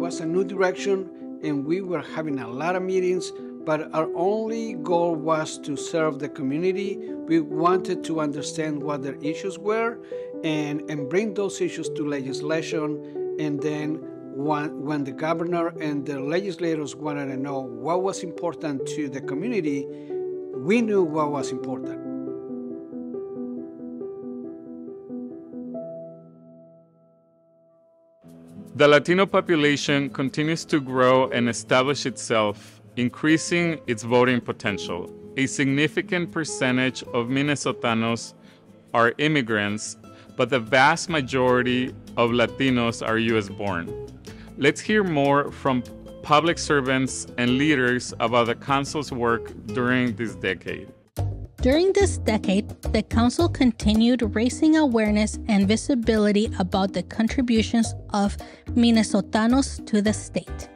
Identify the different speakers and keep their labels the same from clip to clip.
Speaker 1: was a new direction, and we were having a lot of meetings, but our only goal was to serve the community. We wanted to understand what their issues were and bring those issues to legislation. And then when the governor and the legislators wanted to know what was important to the community, we knew what was important.
Speaker 2: The Latino population continues to grow and establish itself, increasing its voting potential. A significant percentage of Minnesotanos are immigrants, but the vast majority of Latinos are U.S.-born. Let's hear more from public servants and leaders about the Council's work during this decade.
Speaker 3: During this decade, the Council continued raising awareness and visibility about the contributions of Minnesotanos to the state.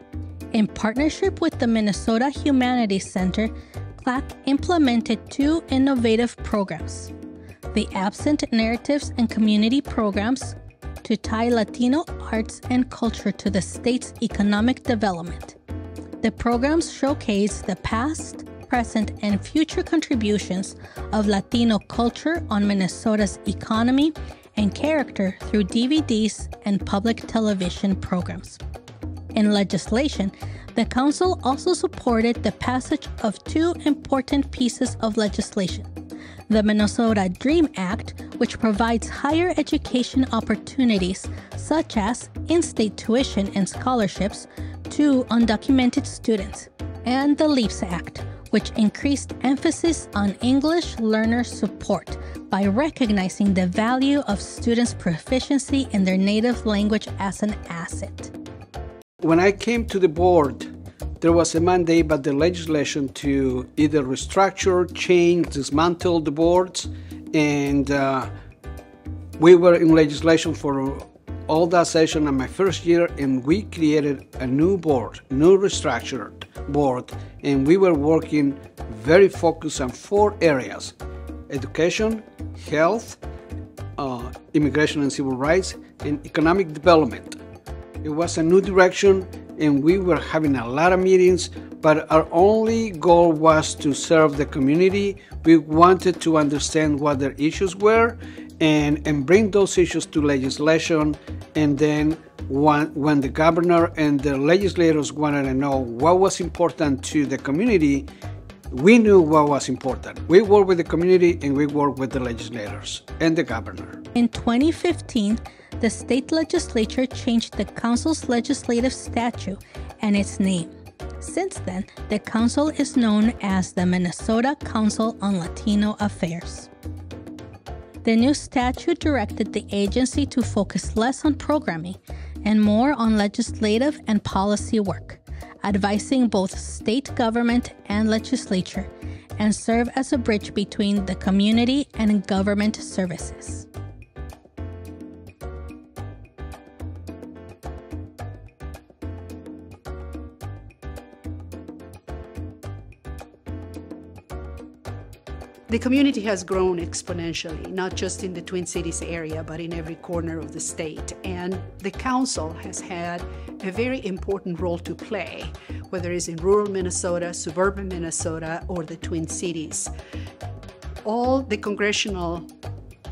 Speaker 3: In partnership with the Minnesota Humanities Center, CLAC implemented two innovative programs: the Absent Narratives and Community Programs to tie Latino arts and culture to the state's economic development. The programs showcase the past, present, and future contributions of Latino culture on Minnesota's economy and character through DVDs and public television programs. In legislation, the Council also supported the passage of two important pieces of legislation: the Minnesota DREAM Act, which provides higher education opportunities such as in-state tuition and scholarships to undocumented students, and the LEAPS Act, which increased emphasis on English learner support by recognizing the value of students' proficiency in their native language as an asset.
Speaker 1: When I came to the board, there was a mandate by the legislation to either restructure, change, dismantle the boards, and we were in legislation for all that session in my first year, and we created a new board, new restructured board, and we were working very focused on four areas: education, health, immigration and civil rights, and economic development. It was a new direction, and we were having a lot of meetings, but our only goal was to serve the community. We wanted to understand what their issues were and bring those issues to legislation. And then when the governor and the legislators wanted to know what was important to the community, we knew what was important. We worked with the community and we worked with the legislators and the governor.
Speaker 3: In 2015, the state legislature changed the Council's legislative statute and its name. Since then, the Council is known as the Minnesota Council on Latino Affairs. The new statute directed the agency to focus less on programming and more on legislative and policy work, advising both state government and legislature, and serve as a bridge between the community and government services.
Speaker 4: The community has grown exponentially, not just in the Twin Cities area, but in every corner of the state. And the council has had a very important role to play, whether it's in rural Minnesota, suburban Minnesota, or the Twin Cities. All the congressional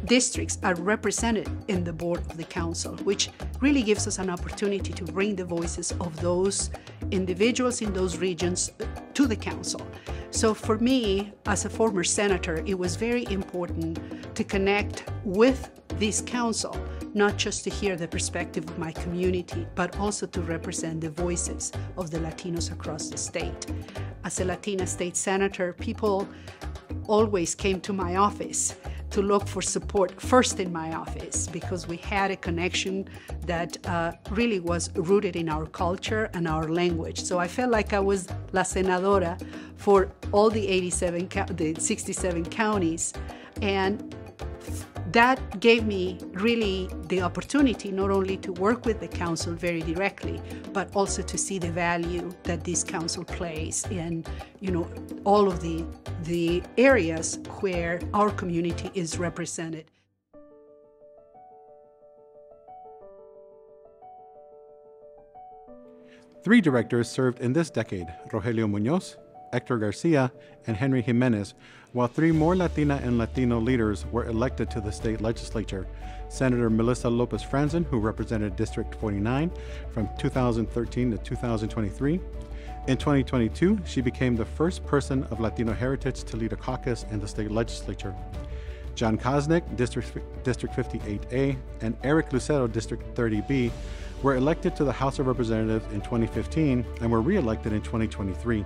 Speaker 4: districts are represented in the board of the council, which really gives us an opportunity to bring the voices of those individuals in those regions to the council. So for me, as a former senator, it was very important to connect with this council, not just to hear the perspective of my community, but also to represent the voices of the Latinos across the state. As a Latina state senator, people always came to my office to look for support first in my office, because we had a connection that really was rooted in our culture and our language. So I felt like I was la senadora for all the 67 counties, and that gave me really the opportunity not only to work with the council very directly, but also to see the value that this council plays in, all of the areas where our community is represented.
Speaker 5: 3 directors served in this decade: Rogelio Muñoz, Hector Garcia, and Henry Jimenez, while 3 more Latina and Latino leaders were elected to the state legislature: Senator Melissa Lopez Franzen, who represented District 49 from 2013 to 2023. In 2022, she became the first person of Latino heritage to lead a caucus in the state legislature. John Kosnick, District 58A, and Eric Lucero, District 30B, were elected to the House of Representatives in 2015 and were re-elected in 2023.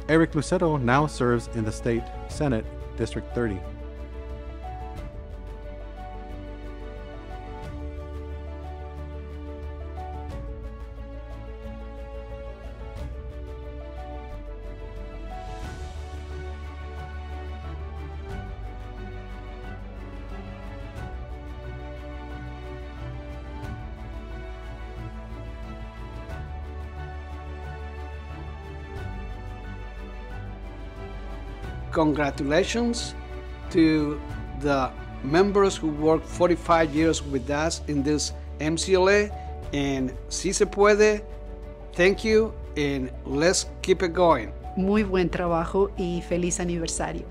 Speaker 5: Eric Lucero now serves in the State Senate, District 30.
Speaker 1: Congratulations to the members who worked 45 years with us in this MCLA, and si se puede, thank you, and let's keep it going.
Speaker 4: Muy buen trabajo y feliz aniversario.